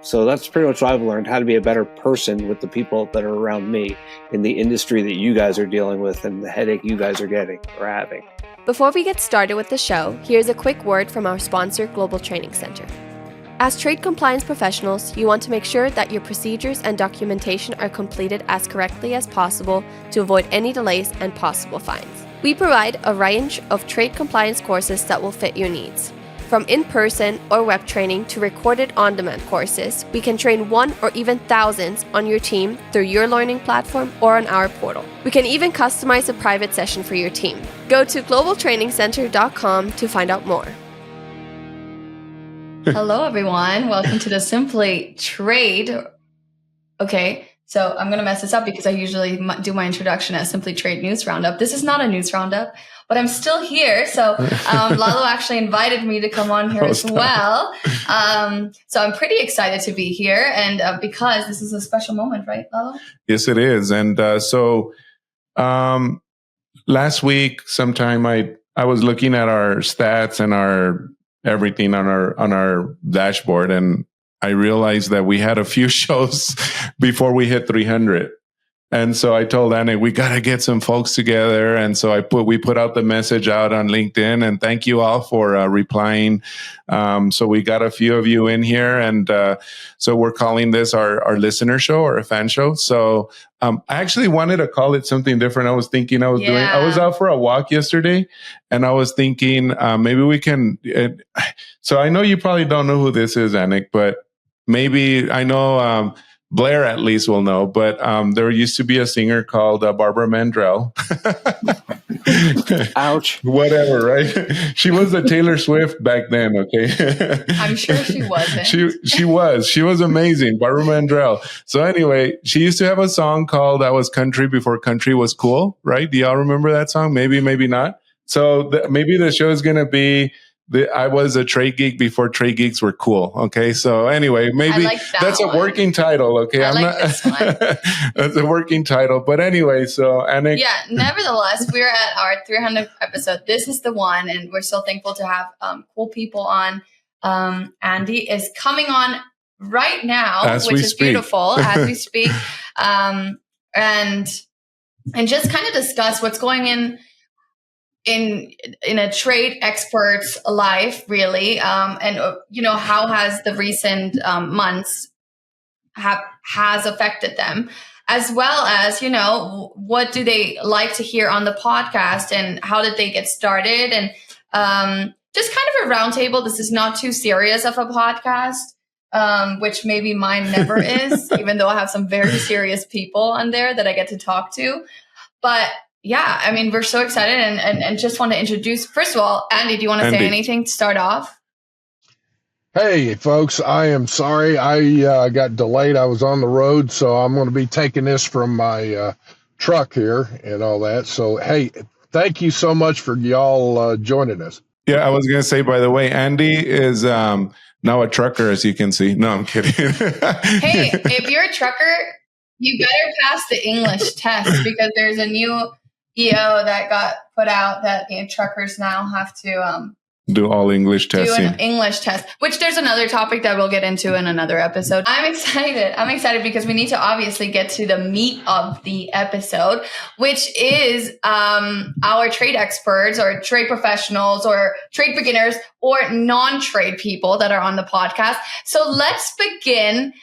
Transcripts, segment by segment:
So that's pretty much what I've learned, how to be a better person with the people that are around me in the industry that you guys are dealing with and the headache you guys are getting or having. Before we get started with the show, here's a quick word from our sponsor, Global Training Center. As trade compliance professionals, you want to make sure that your procedures and documentation are completed as correctly as possible to avoid any delays and possible fines. We provide a range of trade compliance courses that will fit your needs. From in-person or web training to recorded on-demand courses, we can train one or even thousands on your team through your learning platform or on our portal. We can even customize a private session for your team. Go to globaltrainingcenter.com to find out more. Hello, everyone. Welcome to the Simply Trade. Okay, so I'm going to mess this up because I usually do my introduction as Simply Trade News Roundup. This is not a news roundup, but I'm still here. So Lalo actually invited me to come on here as well. So I'm pretty excited to be here and because this is a special moment, right, Lalo? Yes, it is. And so last week sometime I was looking at our stats and our everything on our dashboard, and I realized that we had a few shows before we hit 300. And so I told Annie, we got to get some folks together. And so we put out the message out on LinkedIn, and thank you all for replying. So we got a few of you in here, and so we're calling this our listener show or a fan show. So I actually wanted to call it something different. I was thinking I was out for a walk yesterday, and I was thinking maybe we can. So I know you probably don't know who this is, Anik, but maybe I know. Blair at least will know, but there used to be a singer called Barbara Mandrell. Ouch. Whatever, right? She was the Taylor Swift back then, okay? I'm sure she wasn't. She was amazing, Barbara Mandrell. So anyway, she used to have a song called That Was Country Before Country Was Cool, right? Do y'all remember that song? Maybe, maybe not. So maybe the show is going to be I was a trade geek before trade geeks were cool. Okay. So anyway, maybe that's a working title. Okay. This one. That's a working title. But anyway, so Annick. Yeah, nevertheless, we're at our 300th episode. This is the one, and we're so thankful to have cool people on. Andy is coming on right now, which is beautiful as we speak. And just kind of discuss what's going in a trade expert's life, really, and how has the recent months has affected them, as well as what do they like to hear on the podcast and how did they get started, and just kind of a roundtable. This is not too serious of a podcast, which maybe mine never is, even though I have some very serious people on there that I get to talk to, but. Yeah, I mean, we're so excited and just want to introduce, first of all, Andy, do you want to say anything to start off? Hey, folks, I am sorry. I got delayed. I was on the road, so I'm going to be taking this from my truck here and all that. So, hey, thank you so much for y'all joining us. Yeah, I was going to say, by the way, Andy is now a trucker, as you can see. No, I'm kidding. Hey, if you're a trucker, you better pass the English test because there's a new EO that got put out that truckers now have to do all English testing. Do an English test, which there's another topic that we'll get into in another episode. I'm excited because we need to obviously get to the meat of the episode, which is our trade experts or trade professionals or trade beginners or non-trade people that are on the podcast. So let's begin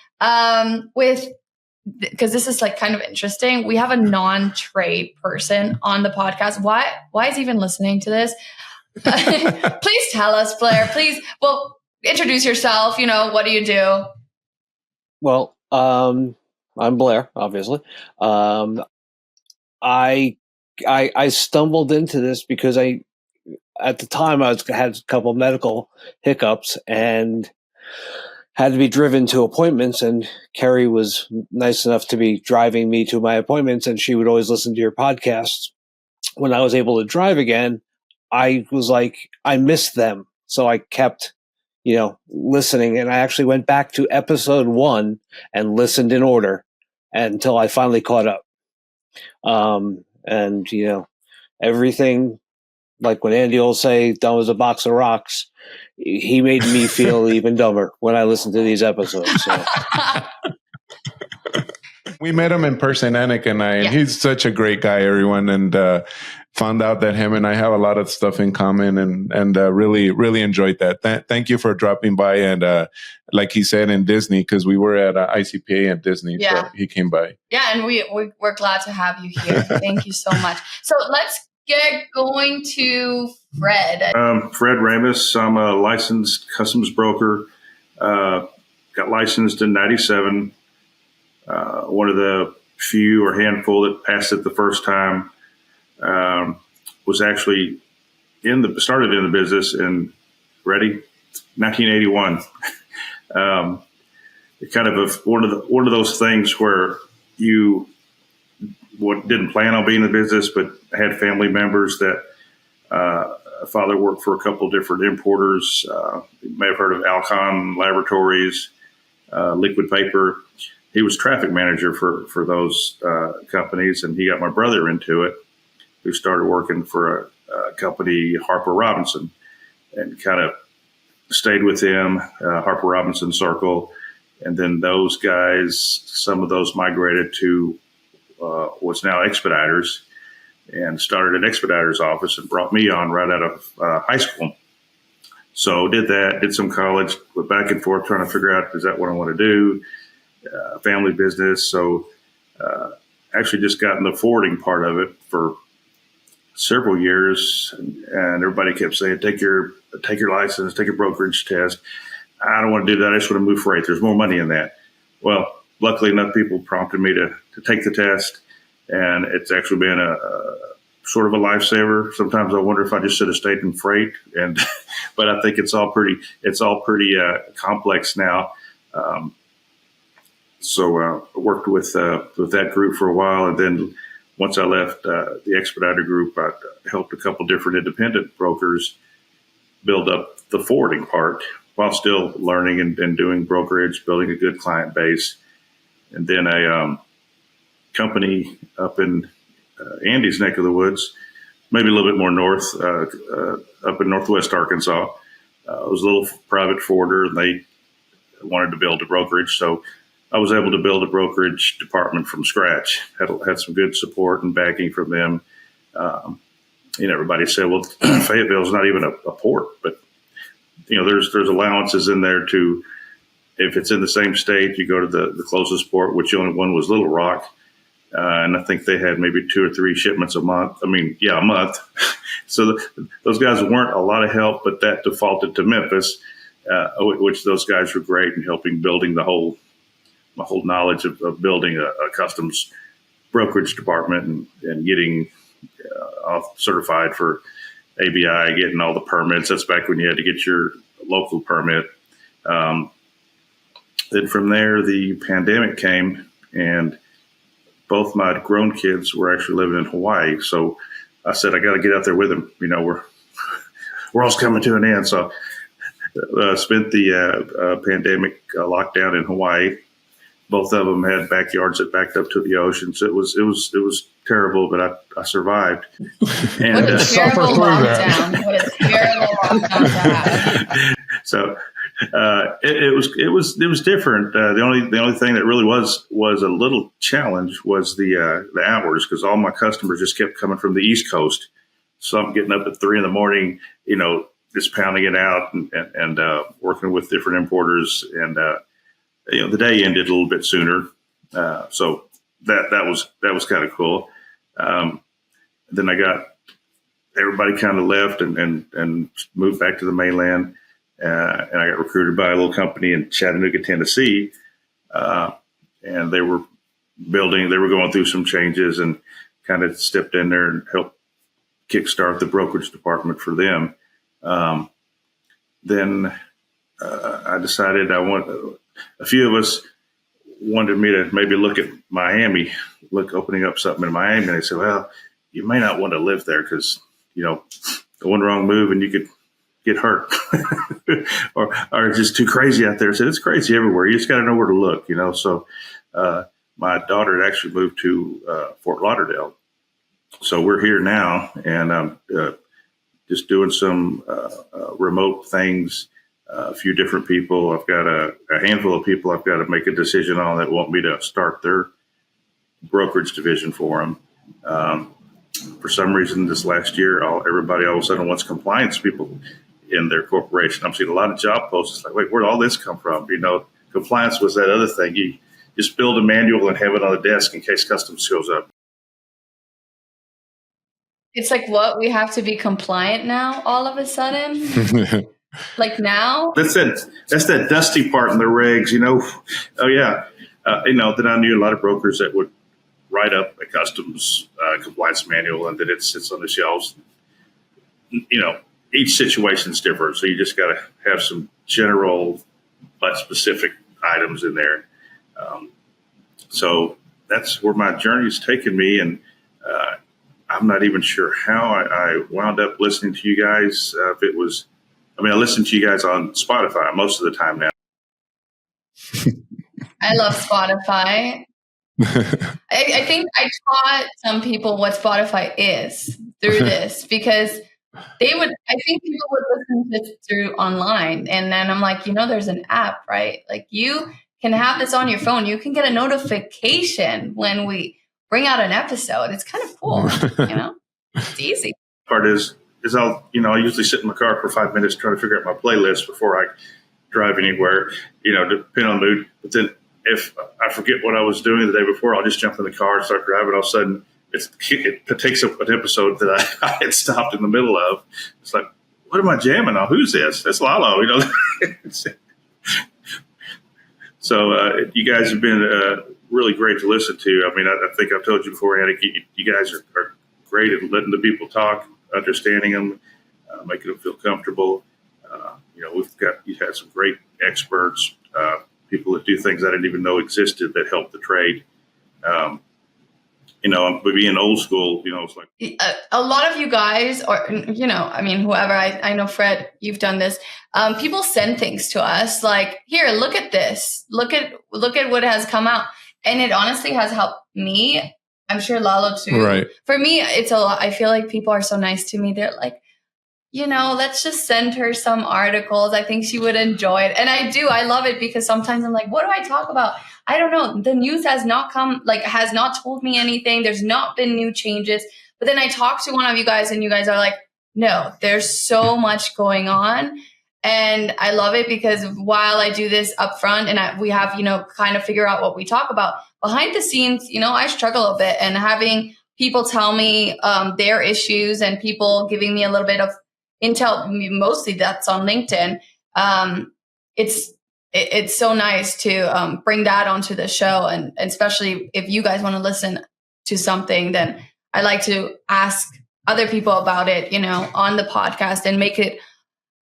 with, because this is like kind of interesting. We have a non-trade person on the podcast. Why is he even listening to this? Please tell us, Blair. Please, introduce yourself. What do you do? Well, I'm Blair, obviously. I stumbled into this because at the time had a couple medical hiccups and had to be driven to appointments, and Carrie was nice enough to be driving me to my appointments, and she would always listen to your podcasts. When I was able to drive again, I was like, I missed them. So I kept, listening, and I actually went back to episode 1 and listened in order until I finally caught up. And, everything like when Andy will say dumb as a box of rocks, he made me feel even dumber when I listened to these episodes. So. We met him in person, Anik and I, and he's such a great guy, everyone. And found out that him and I have a lot of stuff in common, and really, really enjoyed that. Thank you for dropping by. And like he said, in Disney, because we were at ICPA at Disney, so he came by. Yeah, and we're glad to have you here. Thank you so much. So let's get going to Fred. Fred Ramus. I'm a licensed customs broker. Got licensed in '97. One of the few or handful that passed it the first time. Was actually started in the business in 1981. Kind of one of those things where you didn't plan on being in the business, but had family members that father worked for a couple of different importers. You may have heard of Alcon Laboratories, Liquid Paper. He was traffic manager for those companies, and he got my brother into it, who started working for a company, Harper Robinson, and kind of stayed with him, Harper Robinson Circle. And then those guys, some of those migrated to what's now Expeditors, and started an Expeditors office and brought me on right out of high school. So did that, did some college, went back and forth trying to figure out, is that what I want to do? Family business. So actually just got in the forwarding part of it for several years, and everybody kept saying, take your license, take your brokerage test. I don't want to do that. I just want to move freight. There's more money in that. Well, luckily enough, people prompted me to take the test, and it's actually been a sort of a lifesaver. Sometimes I wonder if I just should have stayed in freight, but I think it's all pretty complex now. So I worked with that group for a while, and then once I left the Expediter group, I helped a couple different independent brokers build up the forwarding part while still learning and doing brokerage, building a good client base. And then a company up in Andy's neck of the woods, maybe a little bit more north, up in northwest Arkansas. It was a little private forwarder, and they wanted to build a brokerage. So I was able to build a brokerage department from scratch. Had some good support and backing from them. Everybody said, well, Fayetteville is not even a port, but there's allowances in there to, if it's in the same state, you go to the closest port, which the only one was Little Rock. And I think they had maybe 2 or 3 shipments a month. A month. So those guys weren't a lot of help, but that defaulted to Memphis, which those guys were great in helping building my whole knowledge of building a customs brokerage department and getting certified for ABI, getting all the permits. That's back when you had to get your local permit. Then from there, the pandemic came, and both my grown kids were actually living in Hawaii. So I said, I got to get out there with them. We're all coming to an end. So spent the pandemic lockdown in Hawaii. Both of them had backyards that backed up to the ocean. So it was terrible, but I survived. And, what a terrible lockdown! What a terrible lockdown to have. So it was different. The only thing that really was a little challenge was the hours, because all my customers just kept coming from the East Coast. So I'm getting up at 3 a.m, just pounding it out and working with different importers, and the day ended a little bit sooner. So that was kind of cool. Then everybody kind of left and moved back to the mainland. And I got recruited by a little company in Chattanooga, Tennessee. And they were going through some changes, and kind of stepped in there and helped kickstart the brokerage department for them. Then I decided a few of us wanted me to maybe look at Miami, opening up something in Miami. And they said, well, you may not want to live there because, one wrong move and you could get hurt or it's just too crazy out there. I said, it's crazy everywhere. You just got to know where to look, So my daughter had actually moved to Fort Lauderdale. So we're here now, and just doing some remote things. A few different people. I've got a handful of people I've got to make a decision on that want me to start their brokerage division for them. For some reason, this last year, everybody all of a sudden wants compliance people in their corporation. I'm seeing a lot of job posts. It's like, wait, where'd all this come from? Compliance was that other thing. You just build a manual and have it on the desk in case customs shows up. It's like, what? We have to be compliant now all of a sudden? Like now? That's that dusty part in the regs, Oh, yeah. Then I knew a lot of brokers that would write up a customs compliance manual and then it sits on the shelves. Each situation is different. So you just got to have some general but specific items in there. So that's where my journey has taken me. And I'm not even sure how I wound up listening to you guys. If it was, I listen to you guys on Spotify most of the time now. I love Spotify. I think I taught some people what Spotify is through this because I think people would listen to it through online. And then I'm like, there's an app, right? Like you can have this on your phone. You can get a notification when we bring out an episode. It's kind of cool, It's easy. Part is I usually sit in my car for 5 minutes trying to figure out my playlist before I drive anywhere, depending on the mood. But then if I forget what I was doing the day before, I'll just jump in the car and start driving. All of a sudden, it takes up an episode that I had stopped in the middle of. It's like, what am I jamming on? Who's this? That's Lalo, So you guys have been really great to listen to. I think I've told you before, Annie, you guys are great at letting the people talk, understanding them, making them feel comfortable. You've had some great experts, people that do things I didn't even know existed that help the trade. Being old school, it's like a lot of you guys, or whoever. I know, Fred, you've done this. People send things to us like, here, look at this, look at what has come out, and it honestly has helped me. I'm sure Lalo too. Right. For me, it's a lot. I feel like people are so nice to me. They're like, let's just send her some articles. I think she would enjoy it. And I love it because sometimes I'm like, what do I talk about? I don't know. The news has not told me anything. There's not been new changes. But then I talk to one of you guys and you guys are like, no, there's so much going on. And I love it because while I do this up front and we have, kind of figure out what we talk about behind the scenes, I struggle a bit, and having people tell me their issues and people giving me a little bit of intel, mostly that's on LinkedIn. It's so nice to bring that onto the show. And especially if you guys want to listen to something, then I like to ask other people about it, on the podcast and make it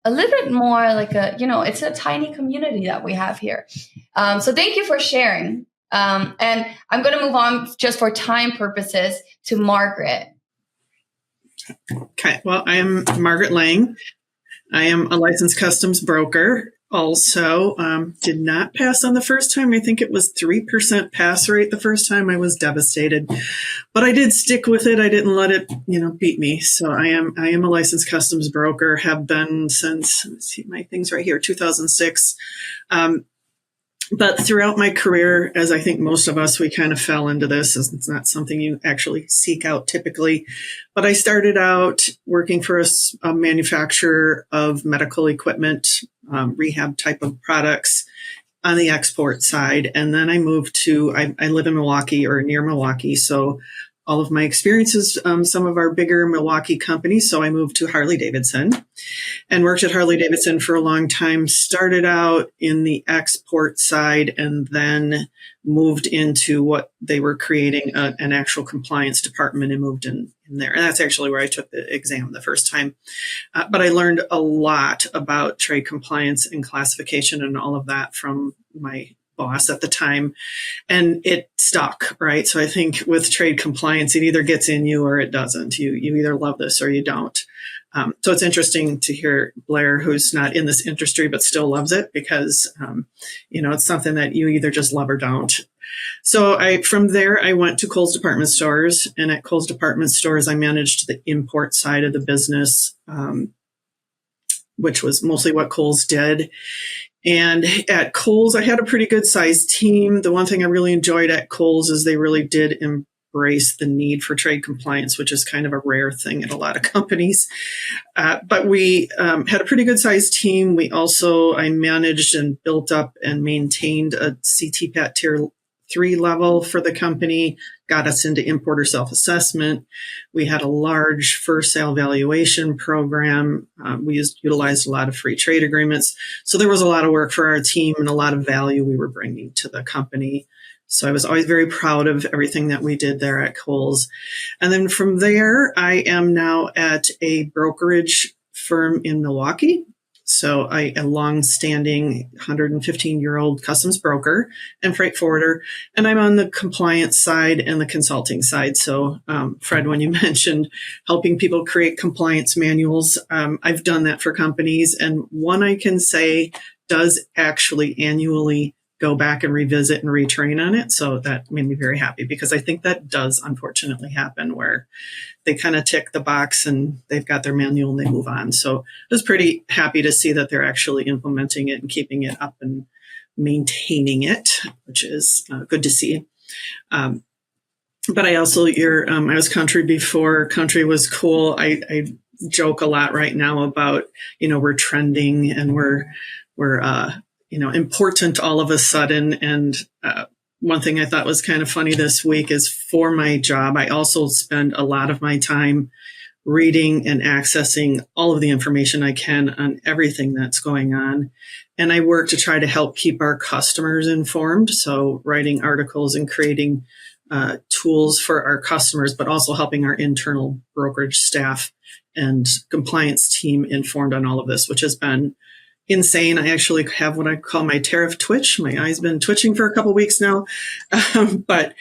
a little bit more like it's a tiny community that we have here. So thank you for sharing. And I'm going to move on just for time purposes to Margaret. Okay. Well, I am Margaret Lang. I am a licensed customs broker. Also, did not pass on the first time. I think it was 3% pass rate the first time. I was devastated, but I did stick with it. I didn't let it, beat me. So I am a licensed customs broker, have been since, let's see my things right here, 2006. But throughout my career, as I think most of us, we kind of fell into this. It's not something you actually seek out typically. But I started out working for a manufacturer of medical equipment, rehab type of products on the export side. And then I moved I live in Milwaukee or near Milwaukee. So all of my experiences, some of our bigger Milwaukee companies. So I moved to Harley-Davidson and worked at Harley-Davidson for a long time, started out in the export side and then moved into what they were creating an actual compliance department and moved in there. And that's actually where I took the exam the first time. But I learned a lot about trade compliance and classification and all of that from my boss at the time, and it stuck, right? So I think with trade compliance, it either gets in you or it doesn't. You either love this or you don't. So it's interesting to hear Blair, who's not in this industry but still loves it, because it's something that you either just love or don't. So from there, I went to Kohl's Department Stores, and at Kohl's Department Stores, I managed the import side of the business, which was mostly what Kohl's did. And at Kohl's, I had a pretty good sized team. The one thing I really enjoyed at Kohl's is they really did embrace the need for trade compliance, which is kind of a rare thing at a lot of companies. But we had a pretty good sized team. I managed and built up and maintained a CTPAT Tier 3 level for the company, got us into importer self-assessment. We had a large first sale valuation program. We utilized a lot of free trade agreements. So there was a lot of work for our team and a lot of value we were bringing to the company. So I was always very proud of everything that we did there at Kohl's. And then from there, I am now at a brokerage firm in Milwaukee. So a long-standing 115-year-old customs broker and freight forwarder. And I'm on the compliance side and the consulting side. So, Fred, when you mentioned helping people create compliance manuals, I've done that for companies. And one I can say does actually annually go back and revisit and retrain on it. So that made me very happy, because I think that does unfortunately happen where they kind of tick the box and they've got their manual and they move on. So I was pretty happy to see that they're actually implementing it and keeping it up and maintaining it, which is good to see. But I also, I was country before country was cool. I joke a lot right now about, we're trending and we're important all of a sudden. And one thing I thought was kind of funny this week is, for my job, I also spend a lot of my time reading and accessing all of the information I can on everything that's going on. And I work to try to help keep our customers informed. So writing articles and creating tools for our customers, but also helping our internal brokerage staff and compliance team informed on all of this, which has been insane. I actually have what I call my tariff twitch. My eye's been twitching for a couple of weeks now. But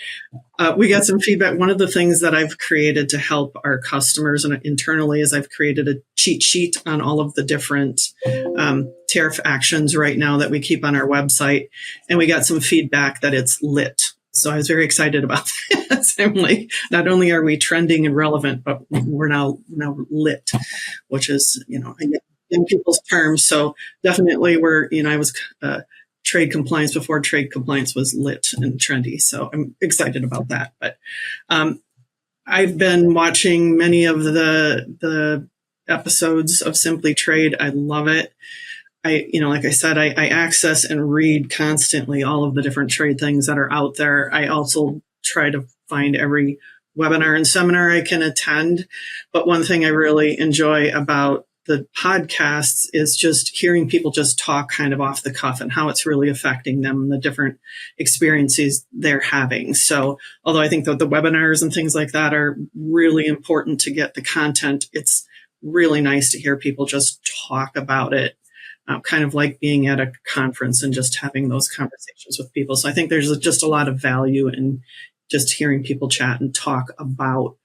we got some feedback. One of the things that I've created to help our customers and internally is I've created a cheat sheet on all of the different tariff actions right now that we keep on our website. And we got some feedback that it's lit. So I was very excited about that. I'm like, not only are we trending and relevant, but we're now lit, which is, in people's terms. So definitely I was trade compliance before trade compliance was lit and trendy. So I'm excited about that. But I've been watching many of the episodes of Simply Trade. I love it. Like I said, I access and read constantly all of the different trade things that are out there. I also try to find every webinar and seminar I can attend. But one thing I really enjoy about the podcasts is just hearing people just talk kind of off the cuff and how it's really affecting them and the different experiences they're having. So although I think that the webinars and things like that are really important to get the content, it's really nice to hear people just talk about it, kind of like being at a conference and just having those conversations with people. So I think there's just a lot of value in just hearing people chat and talk about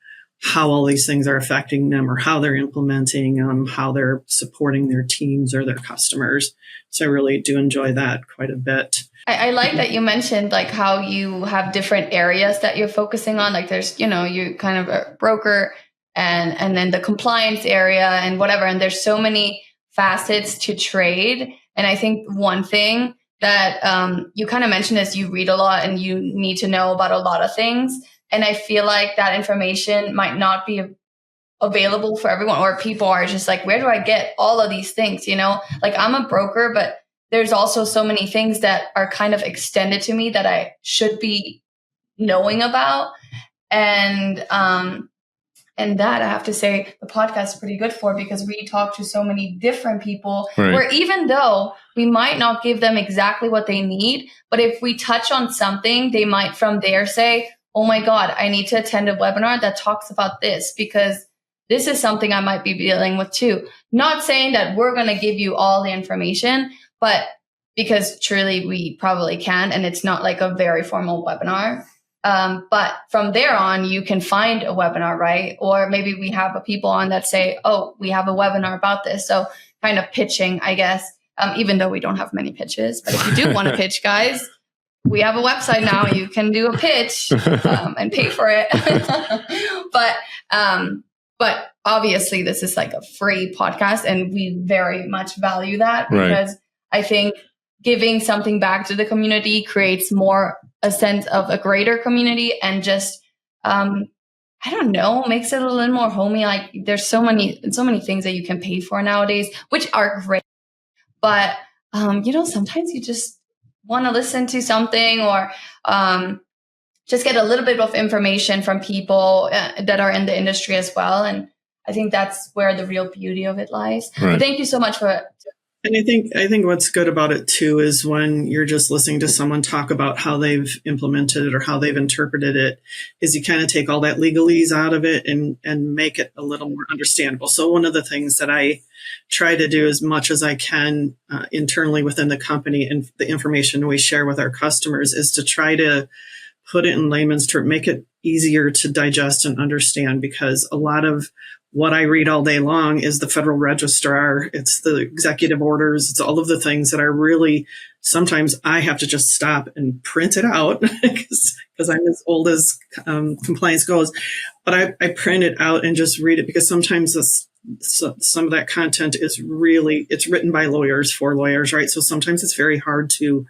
how all these things are affecting them or how they're implementing them, how they're supporting their teams or their customers. So I really do enjoy that quite a bit. I like that you mentioned like how you have different areas that you're focusing on. Like there's, you kind of a broker and then the compliance area and whatever. And there's so many facets to trade. And I think one thing that you kind of mentioned is you read a lot and you need to know about a lot of things. And I feel like that information might not be available for everyone, or people are just like, where do I get all of these things? Like I'm a broker, but there's also so many things that are kind of extended to me that I should be knowing about. And that I have to say the podcast is pretty good for, because we talk to so many different people, right, where even though we might not give them exactly what they need, but if we touch on something, they might from there say, oh my God, I need to attend a webinar that talks about this, because this is something I might be dealing with too. Not saying that we're going to give you all the information, but because truly we probably can, and it's not like a very formal webinar. But from there on, you can find a webinar, right? Or maybe we have people on that say, oh, we have a webinar about this. So kind of pitching, I guess, even though we don't have many pitches. But if you do want to pitch, guys, we have a website now. You can do a pitch and pay for it. But obviously this is like a free podcast, and we very much value that because I think giving something back to the community creates more a sense of a greater community, and just, I don't know, makes it a little more homey. Like there's so many things that you can pay for nowadays, which are great. But, sometimes you just want to listen to something or just get a little bit of information from people that are in the industry as well. And I think that's where the real beauty of it lies. Right. But thank you so much for. And I think what's good about it too is when you're just listening to someone talk about how they've implemented it or how they've interpreted it, is you kind of take all that legalese out of it and make it a little more understandable. So one of the things that I try to do as much as I can internally within the company and the information we share with our customers is to try to put it in layman's terms, make it easier to digest and understand, because a lot of what I read all day long is the Federal Registrar. It's the executive orders. It's all of the things that are really, sometimes I have to just stop and print it out because I'm as old as compliance goes. But I print it out and just read it, because sometimes some of that content is really, it's written by lawyers for lawyers, right? So sometimes it's very hard to,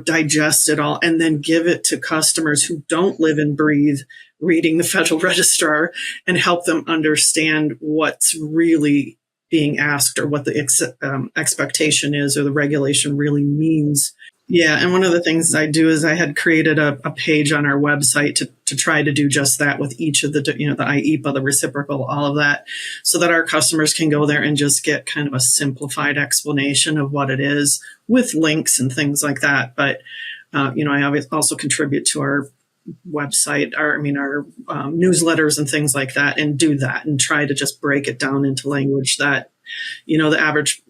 digest it all and then give it to customers who don't live and breathe reading the Federal Registrar and help them understand what's really being asked or what the expectation is or the regulation really means. Yeah. And one of the things I do is I had created a page on our website to try to do just that with each of the, the IEPA, the reciprocal, all of that, so that our customers can go there and just get kind of a simplified explanation of what it is with links and things like that. But, I also contribute to our website, our newsletters and things like that, and do that and try to just break it down into language that, the average,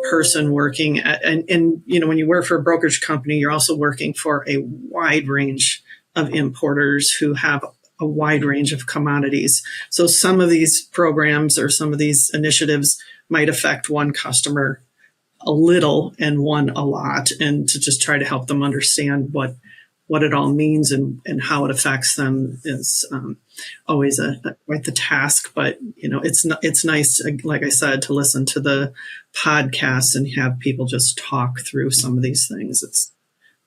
person working at, and when you work for a brokerage company, you're also working for a wide range of importers who have a wide range of commodities. So some of these programs or some of these initiatives might affect one customer a little and one a lot, and to just try to help them understand what it all means and how it affects them is always quite the task. But, it's nice, like I said, to listen to the podcasts and have people just talk through some of these things. It's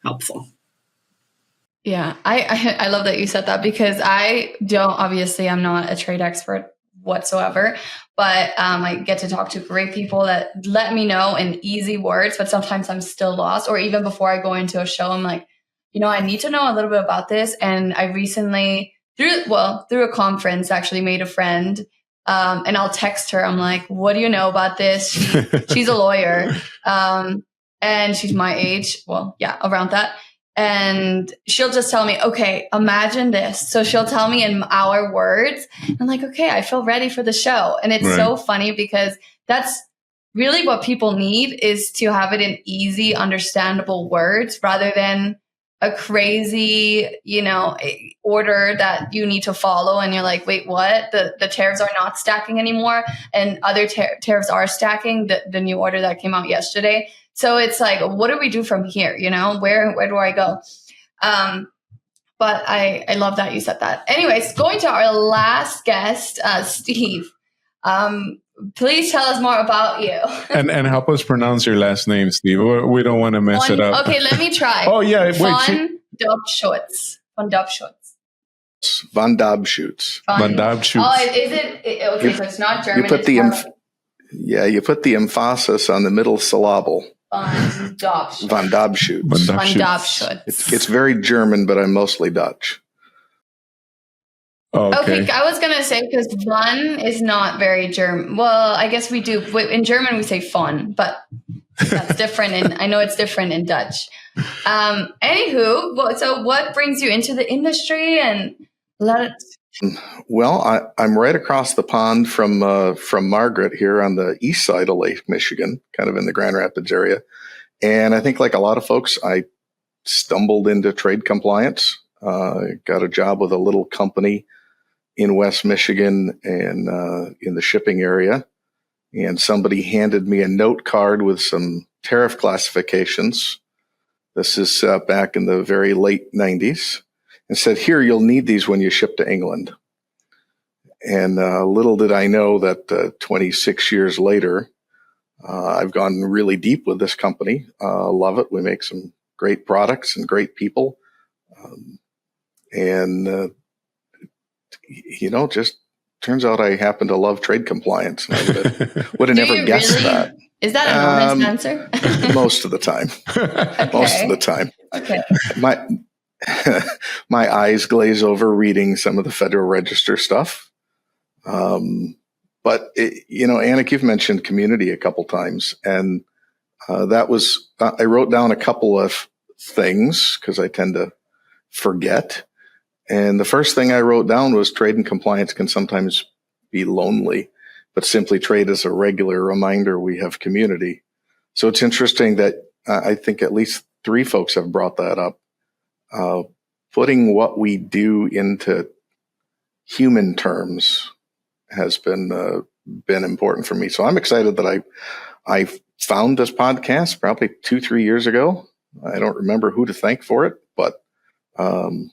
helpful. Yeah, I love that you said that, because obviously I'm not a trade expert whatsoever, but I get to talk to great people that let me know in easy words, but sometimes I'm still lost. Or even before I go into a show, I'm like, I need to know a little bit about this. And I recently, through a conference, actually made a friend, and I'll text her. I'm like, what do you know about this? She's a lawyer, and she's my age. Well, yeah, around that. And she'll just tell me, okay, imagine this. So she'll tell me in our words. I'm like, okay, I feel ready for the show. And it's so funny, because that's really what people need, is to have it in easy, understandable words rather than a crazy, order that you need to follow. And you're like, wait, what? The tariffs are not stacking anymore, and other tariffs are stacking, the new order that came out yesterday. So it's like, what do we do from here? Where do I go? But I love that you said that. Anyways, going to our last guest, Steve. Please tell us more about you. and help us pronounce your last name, Steve. We don't want to mess it up. Okay, let me try. Oh, yeah. Wait. Van Dobschutz. Van Dobschutz. Van Dobschutz. Van Dobschutz. Oh, is it? Okay, so it's not German. You put the emphasis on the middle syllable. Van Dobschutz. Van Dobschutz. Van Dobschutz. It's very German, but I'm mostly Dutch. Okay, I was going to say, because fun is not very German. Well, I guess we do. In German, we say fun, but that's different. And I know it's different in Dutch. Anywho, so what brings you into the industry? And Well, I'm right across the pond from Margaret here on the east side of Lake Michigan, kind of in the Grand Rapids area. And I think, like a lot of folks, I stumbled into trade compliance, got a job with a little company in West Michigan and in the shipping area. And somebody handed me a note card with some tariff classifications This is back in the very late 90s, and said, here, you'll need these when you ship to England. And little did I know that 26 years later, I've gone really deep with this company. Love it. We make some great products and great people. Just turns out I happen to love trade compliance. I would have never guessed really? That. Is that an honest answer? Most of the time. Okay. Most of the time. Okay. My eyes glaze over reading some of the Federal Register stuff. But Anik, you've mentioned community a couple times, and that was I wrote down a couple of things because I tend to forget. And the first thing I wrote down was trade and compliance can sometimes be lonely, but simply trade is a regular reminder we have community. So it's interesting that I think at least 3 folks have brought that up. Putting what we do into human terms has been important for me. So I'm excited that I found this podcast probably 2-3 years ago. I don't remember who to thank for it, but kind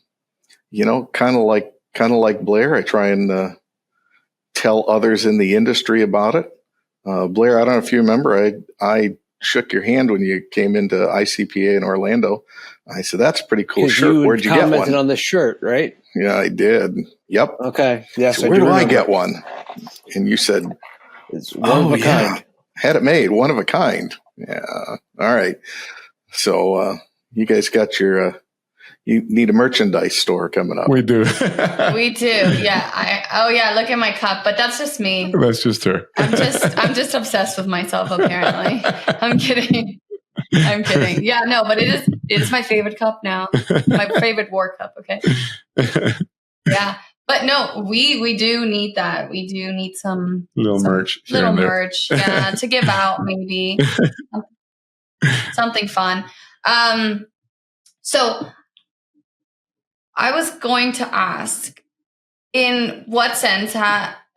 of like Blair, I try and tell others in the industry about it. Blair, I don't know if you remember, I shook your hand when you came into ICPA in Orlando. I said, "That's a pretty cool shirt. Where'd you get one?" Commented on the shirt, right? Yeah, I did. Yep. Okay. Yes. So where do I get one? And you said, "It's one of a kind." Had it made, one of a kind. Yeah. All right. So you guys got your. You need a merchandise store coming up. We do. We do. Yeah. Look at my cup, but that's just me. That's just her. I'm just obsessed with myself, apparently. I'm kidding. Yeah, no, but it is my favorite cup now. My favorite war cup. Okay. Yeah. But no, we do need that. We do need some merch. Little merch. Yeah. To give out, maybe. Something fun. So I was going to ask, in what sense,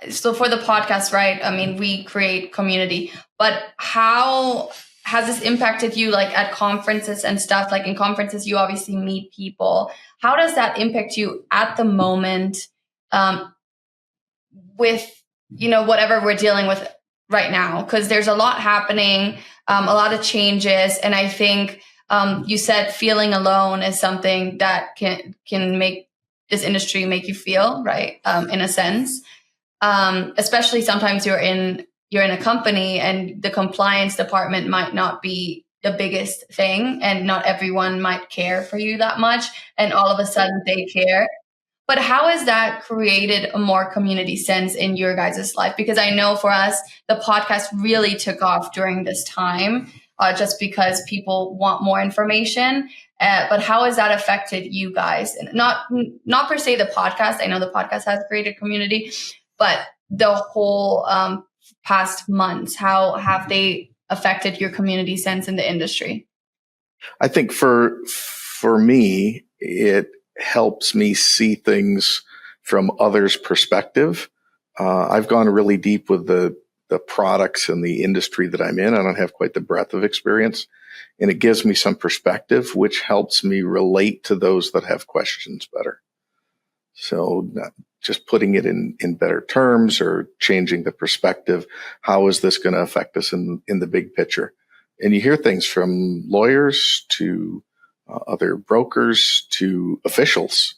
so for the podcast, right? I mean, we create community, but how has this impacted you, like at conferences and stuff? Like in conferences, you obviously meet people. How does that impact you at the moment with, whatever we're dealing with right now? Because there's a lot happening, a lot of changes. And I think you said feeling alone is something that can make this industry make you feel, right? In a sense, especially sometimes you're in a company and the compliance department might not be the biggest thing, and not everyone might care for you that much, and all of a sudden they care. But how has that created a more community sense in your guys' life? Because I know for us, the podcast really took off during this time. Just because people want more information. But how has that affected you guys? And not per se the podcast. I know the podcast has created community, but the whole past months, how have they affected your community sense in the industry? I think for me, it helps me see things from others' perspective. I've gone really deep with the products and the industry that I'm in. I don't have quite the breadth of experience, and it gives me some perspective, which helps me relate to those that have questions better. So just putting it in better terms or changing the perspective. How is this going to affect us in the big picture? And you hear things from lawyers to other brokers to officials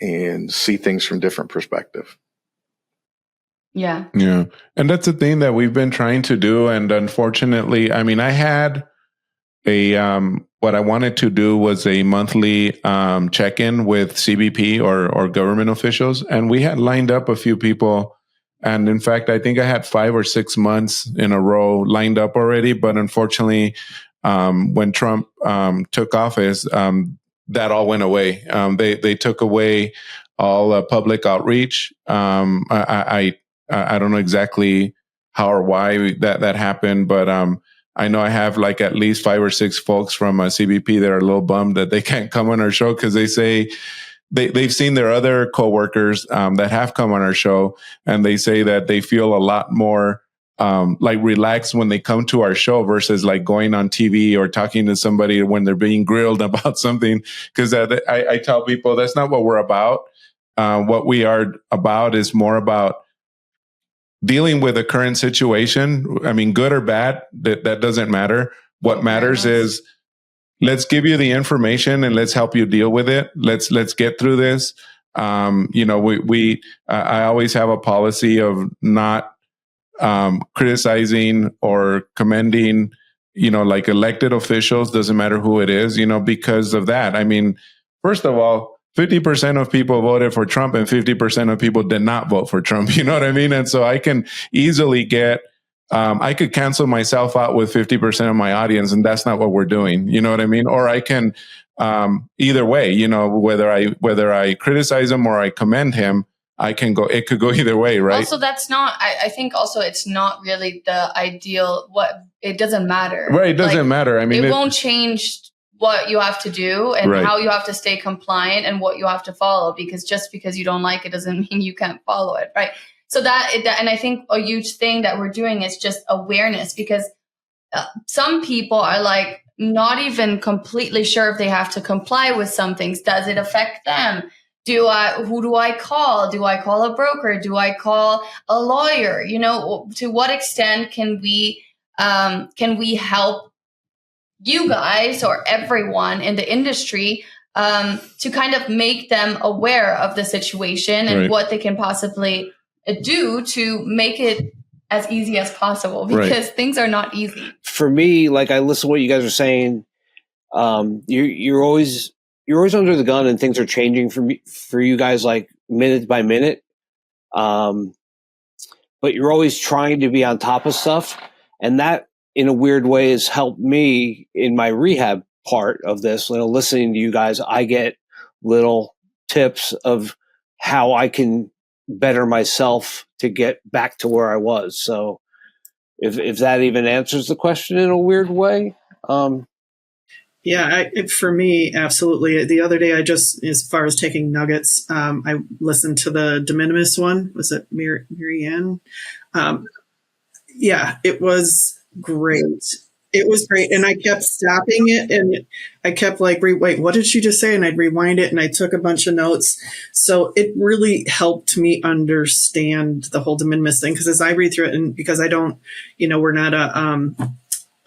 and see things from different perspective. Yeah. And that's the thing that we've been trying to do. And unfortunately, I mean, I had what I wanted to do was a monthly check-in with CBP or government officials. And we had lined up a few people. And in fact, I think I had 5 or 6 months in a row lined up already. But unfortunately, when Trump took office, that all went away. They took away all public outreach. I don't know exactly how or why that happened, but I know I have like at least 5 or 6 folks from CBP that are a little bummed that they can't come on our show because they say they've seen their other coworkers that have come on our show, and they say that they feel a lot more like relaxed when they come to our show versus like going on TV or talking to somebody when they're being grilled about something. Because I tell people that's not what we're about. What we are about is more about dealing with a current situation. I mean, good or bad, that doesn't matter. What matters is let's give you the information and let's help you deal with it. Let's get through this. I always have a policy of not criticizing or commending, like elected officials, doesn't matter who it is, because of that. I mean, first of all, 50% of people voted for Trump and 50% of people did not vote for Trump. You know what I mean? And so I can easily I could cancel myself out with 50% of my audience, and that's not what we're doing. You know what I mean? Or I can, either way, whether I criticize him or I commend him, it could go either way, right? Also, that's not, I think also it's not really the ideal, it doesn't matter. Right, it doesn't matter. I mean, it won't change what you have to do and how you have to stay compliant and what you have to follow, because just because you don't like it doesn't mean you can't follow it, right? So and I think a huge thing that we're doing is just awareness, because some people are like not even completely sure if they have to comply with some things. Does it affect them? Who do I call? Do I call a broker? Do I call a lawyer? To what extent can we help you guys or everyone in the industry to kind of make them aware of the situation and what they can possibly do to make it as easy as possible, because things are not easy. For me, like I listen to what you guys are saying. You're always under the gun and things are changing for you guys, like minute by minute. But you're always trying to be on top of stuff. And that in a weird way has helped me in my rehab part of this. Listening to you guys, I get little tips of how I can better myself to get back to where I was. So if that even answers the question in a weird way. Yeah, for me, absolutely. The other day, as far as taking nuggets, I listened to the de minimis one. Was it Marianne? Yeah, it was great. It was great. And I kept stopping it and I kept like, wait, what did she just say? And I'd rewind it and I took a bunch of notes. So it really helped me understand the whole de minimis thing. Because as I read through it, and because I don't, we're not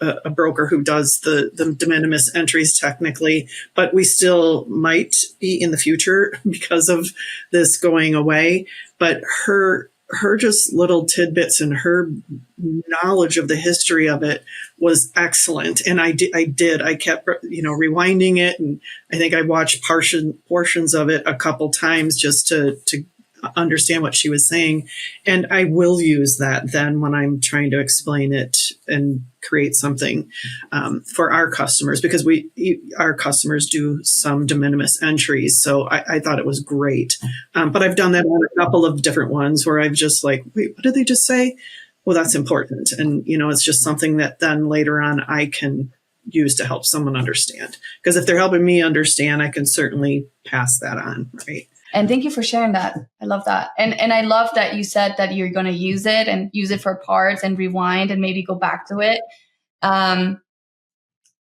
a broker who does the de minimis entries technically, but we still might be in the future because of this going away. But her just little tidbits and her knowledge of the history of it was excellent. And I kept, rewinding it. And I think I watched portions of it a couple times just to understand what she was saying. And I will use that then when I'm trying to explain it and create something for our customers, because our customers do some de minimis entries. So I thought it was great. But I've done that on a couple of different ones where I've just like, wait, what did they just say? Well, that's important. And, it's just something that then later on I can use to help someone understand. Because if they're helping me understand, I can certainly pass that on, right? And thank you for sharing that. I love that. And I love that you said that you're going to use it and use it for parts and rewind and maybe go back to it. I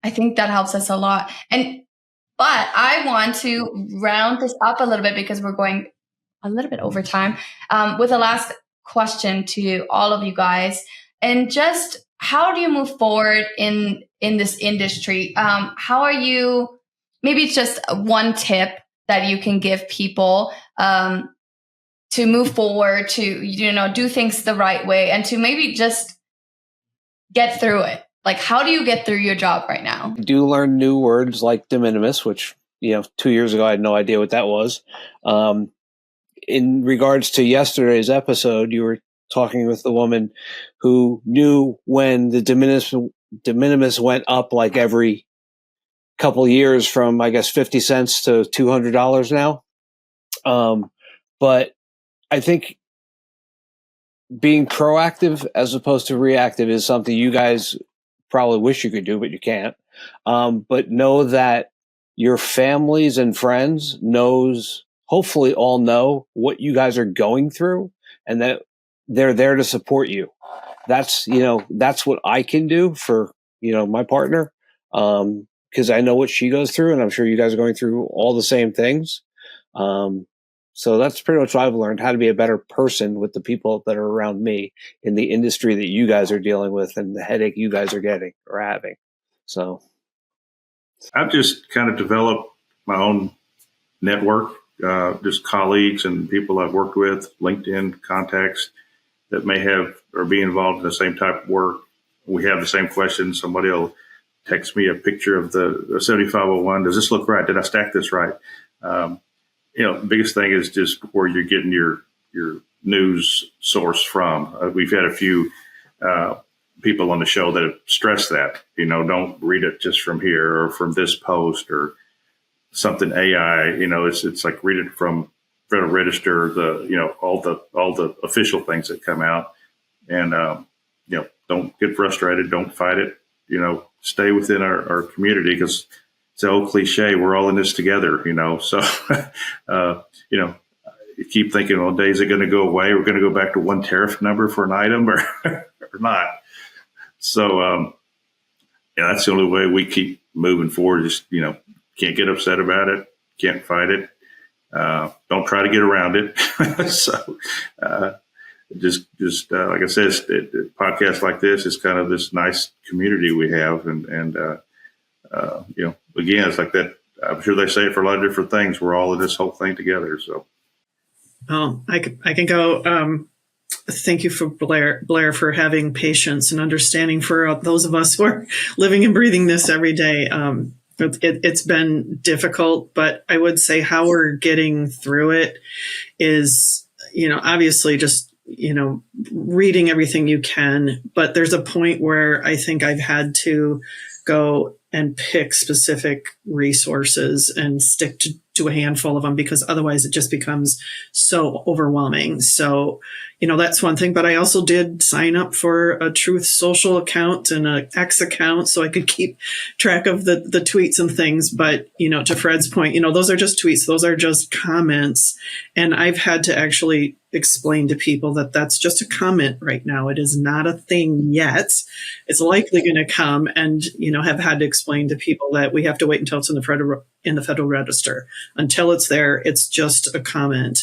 think that helps us a lot. But I want to round this up a little bit because we're going a little bit over time with a last question to all of you guys. And just how do you move forward in this industry? How are you, maybe it's just one tip that you can give people to move forward, to, do things the right way and to maybe just get through it. Like, how do you get through your job right now? You do learn new words like de minimis, which, 2 years ago, I had no idea what that was. In regards to yesterday's episode, you were talking with the woman who knew when the de minimis went up like every couple years from, I guess, 50 cents to $200 now. But I think being proactive as opposed to reactive is something you guys probably wish you could do, but you can't. But know that your families and friends hopefully all know what you guys are going through and that they're there to support you. that's what I can do for my partner, because I know what she goes through, and I'm sure you guys are going through all the same things. So that's pretty much what I've learned, how to be a better person with the people that are around me in the industry that you guys are dealing with and the headache you guys are getting or having. So I've just kind of developed my own network, just colleagues and people I've worked with, LinkedIn contacts that may have or be involved in the same type of work. We have the same questions. Somebody will text me a picture of the 7501. Does this look right? Did I stack this right? The biggest thing is just where you're getting your news source from. We've had a few people on the show that have stressed that, don't read it just from here or from this post or something AI. It's like read it from Federal Register, all the official things that come out, and don't get frustrated, don't fight it. Stay within our community, because it's the old cliche, we're all in this together. So you keep thinking, well, days are going to go away. We're going to go back to one tariff number for an item, or not. So that's the only way we keep moving forward. Just can't get upset about it, can't fight it. Don't try to get around it. So just like I said, podcasts like this is kind of this nice community we have, and again, it's like that. I'm sure they say it for a lot of different things. We're all in this whole thing together. So, I can go. Thank you for Blair for having patience and understanding for those of us who are living and breathing this every day. It's been difficult, but I would say how we're getting through it is, obviously just, reading everything you can. But there's a point where I think I've had to go and pick specific resources and stick to a handful of them, because otherwise it just becomes so overwhelming. So, that's one thing. But I also did sign up for a Truth Social account and a X account so I could keep track of the tweets and things. But, to Fred's point, those are just tweets. Those are just comments. And I've had to actually explain to people that that's just a comment right now. It is not a thing yet. It's likely going to come, and, have had to explain to people that we have to wait until it's in the Federal Register. Until it's there, it's just a comment.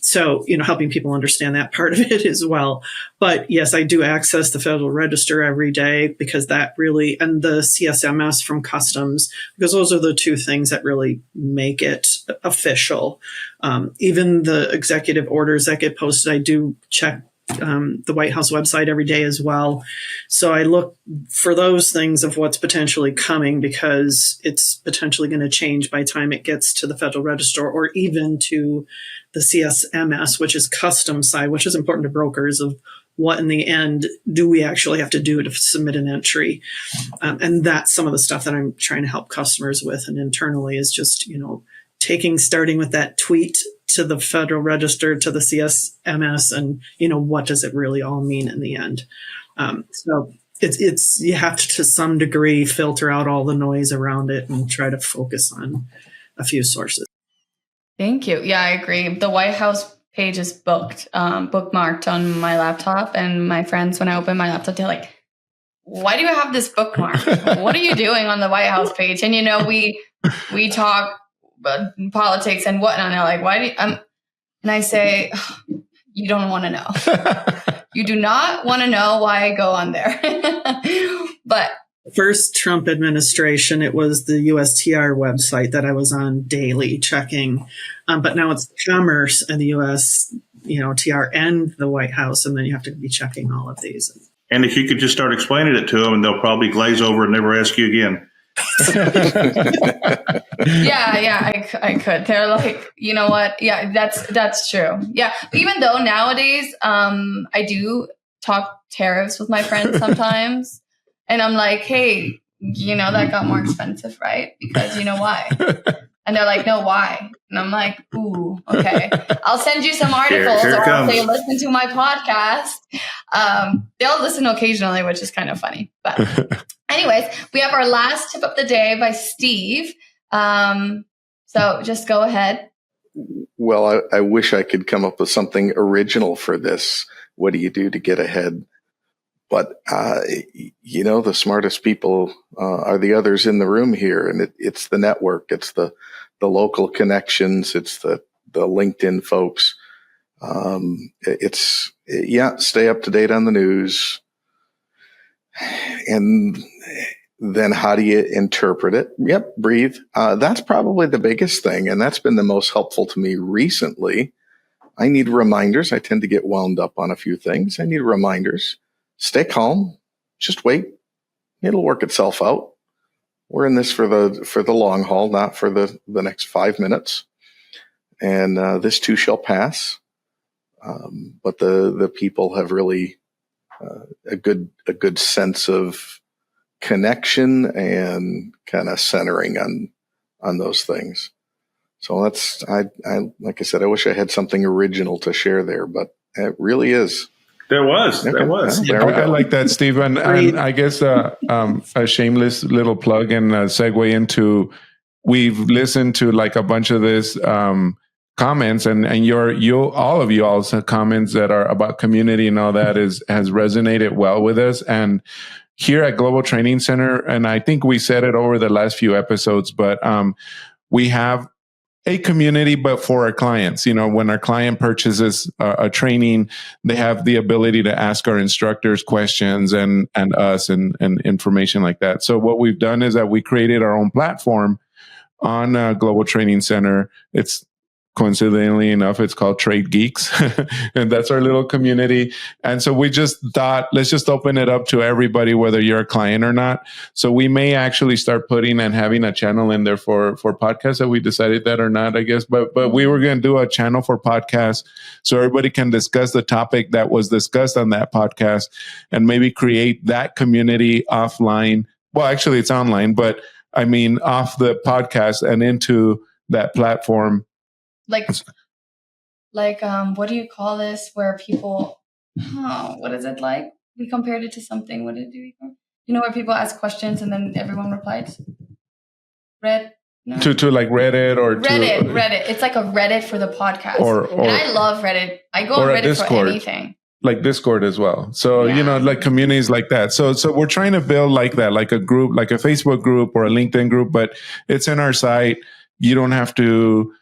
So, helping people understand that part of it as well. But yes, I do access the Federal Register every day, because that really, and the CSMS from Customs, because those are the two things that really make it official. Even the executive orders that get posted, I do check the White House website every day as well. So I look for those things of what's potentially coming, because it's potentially going to change by the time it gets to the Federal Register, or even to the CSMS, which is customs side, which is important to brokers, of what in the end do we actually have to do to submit an entry. And that's some of the stuff that I'm trying to help customers with, and internally is just, starting with that tweet to the Federal Register, to the CSMS, and, what does it really all mean in the end? So it's you have to some degree filter out all the noise around it and try to focus on a few sources. Thank you. Yeah, I agree. The White House page is bookmarked on my laptop, and my friends, when I open my laptop, they're like, why do you have this bookmark? What are you doing on the White House page? And, we talk politics and whatnot. And they're like, why do you, and I say, oh, you don't want to know. You do not want to know why I go on there. But first Trump administration, it was the USTR website that I was on daily checking. But now it's Commerce and the US, TR and the White House. And then you have to be checking all of these. And if you could just start explaining it to them, and they'll probably glaze over and never ask you again. I could. They're like, you know what? Yeah, that's true. Yeah. Even though nowadays, I do talk tariffs with my friends sometimes, and I'm like, hey, that got more expensive, right? Because you know why? And they're like, no, why? And I'm like, ooh, okay. I'll send you some articles, here or I'll say, listen to my podcast. They'll listen occasionally, which is kind of funny. But anyways, we have our last tip of the day by Steve. So just go ahead. Well, I wish I could come up with something original for this. What do you do to get ahead But, the smartest people are the others in the room here. And it's the network. It's the local connections. It's the LinkedIn folks. Stay up to date on the news. And then how do you interpret it? Yep, breathe. That's probably the biggest thing. And that's been the most helpful to me recently. I need reminders. I tend to get wound up on a few things. I need reminders. Stay calm. Just wait. It'll work itself out. We're in this for the long haul, not for the next 5 minutes. And this too shall pass. But the people have really a good sense of connection and kind of centering on those things. So that's like I said, I wish I had something original to share there, but it really is. There was. I like that, Steve. And I guess a shameless little plug and a segue into, we've listened to like a bunch of this comments and all of y'all's comments that are about community and all that has resonated well with us. And here at Global Training Center, and I think we said it over the last few episodes, but we have a community, but for our clients. When our client purchases a training, they have the ability to ask our instructors questions and us and information like that. So what we've done is that we created our own platform on Global Training Center. It's coincidentally enough, it's called Trade Geeks, and that's our little community. And so we just thought, let's just open it up to everybody, whether you're a client or not. So we may actually start putting and having a channel in there for podcasts that we decided that or not, I guess. But we were going to do a channel for podcasts so everybody can discuss the topic that was discussed on that podcast and maybe create that community offline. Well, actually, it's online, but I mean, off the podcast and into that platform. Like what do you call this? Where people, what is it like? We compared it to something. What did we call? Where people ask questions and then everyone replies. To like Reddit or Reddit. It's like a Reddit for the podcast. And I love Reddit. I go on Reddit Discord, for anything. Like Discord as well. So, like communities like that. So we're trying to build like that, like a group, like a Facebook group or a LinkedIn group, but it's in our site. You don't have to,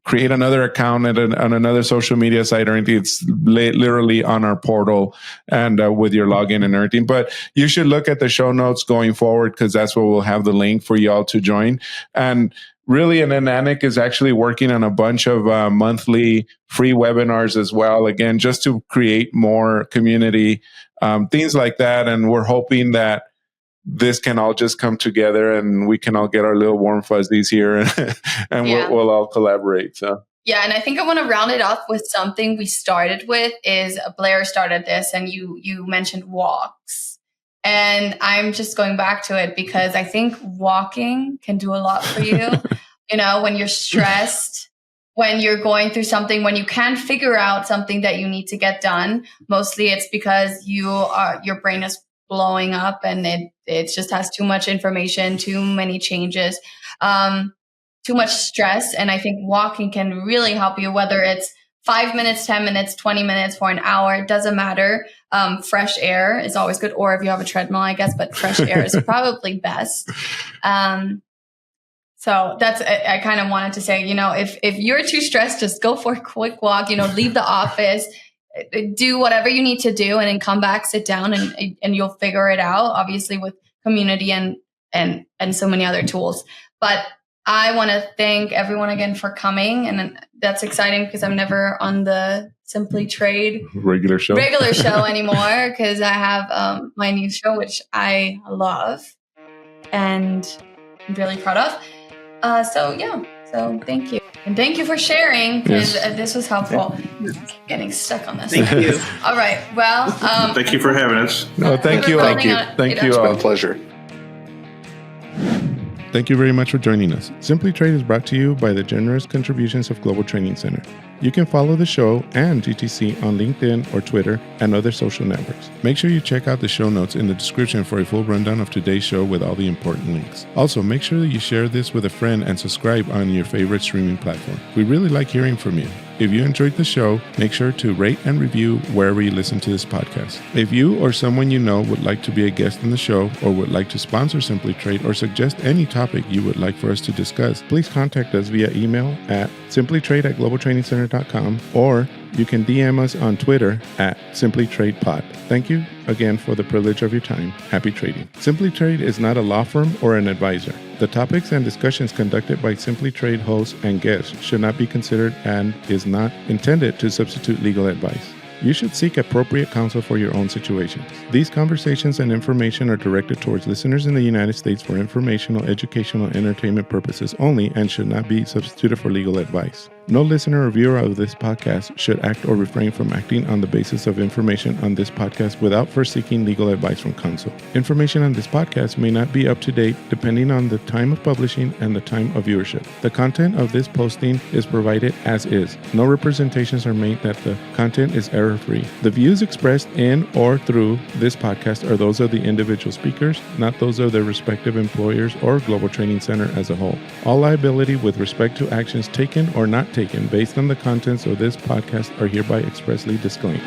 create another account on another social media site or anything. It's literally on our portal and with your login and everything. But you should look at the show notes going forward, because that's where we'll have the link for y'all to join. And really, and then Anik is actually working on a bunch of monthly free webinars as well. Again, just to create more community, things like that. And we're hoping that this can all just come together and we can all get our little warm fuzzies here and we'll all collaborate. So yeah, and I think I want to round it off with something we started with. Is Blair started this, and you mentioned walks, and I'm just going back to it because I think walking can do a lot for you. When you're stressed, when you're going through something, when you can't figure out something that you need to get done. Mostly it's because your brain is blowing up and it just has too much information, too many changes, too much stress. And I think walking can really help you, whether it's 5 minutes, 10 minutes, 20 minutes, for an hour, it doesn't matter. Fresh air is always good. Or if you have a treadmill, I guess, but fresh air is probably best. So that's, I kind of wanted to say, if you're too stressed, just go for a quick walk, leave the office, do whatever you need to do, and then come back, sit down, and you'll figure it out, obviously with community and so many other tools. But I want to thank everyone again for coming. And that's exciting because I'm never on the Simply Trade regular show anymore, because I have my new show, which I love and I'm really proud of. So thank you. And thank you for sharing, because this was helpful. Getting stuck on this. Thank you. All right. Well, thank you for having us. No, thank you. Thank you. Thank you. It's been a pleasure. Thank you very much for joining us. Simply Trade is brought to you by the generous contributions of Global Training Center. You can follow the show and GTC on LinkedIn or Twitter and other social networks. Make sure you check out the show notes in the description for a full rundown of today's show with all the important links. Also, make sure that you share this with a friend and subscribe on your favorite streaming platform. We really like hearing from you. If you enjoyed the show, make sure to rate and review wherever you listen to this podcast. If you or someone you know would like to be a guest in the show or would like to sponsor Simply Trade or suggest any topic you would like for us to discuss, please contact us via email at simplytrade@globaltrainingcenter.com, or you can DM us on Twitter at simplytradepod. Thank you again for the privilege of your time. Happy trading. Simply Trade is not a law firm or an advisor. The topics and discussions conducted by Simply Trade hosts and guests should not be considered and is not intended to substitute legal advice. You should seek appropriate counsel for your own situations. These conversations and information are directed towards listeners in the United States for informational, educational, and entertainment purposes only and should not be substituted for legal advice. No listener or viewer of this podcast should act or refrain from acting on the basis of information on this podcast without first seeking legal advice from counsel. Information on this podcast may not be up to date depending on the time of publishing and the time of viewership. The content of this posting is provided as is. No representations are made that the content is error-free. The views expressed in or through this podcast are those of the individual speakers, not those of their respective employers or Global Training Center as a whole. All liability with respect to actions taken or not taken based on the contents of this podcast are hereby expressly disclaimed.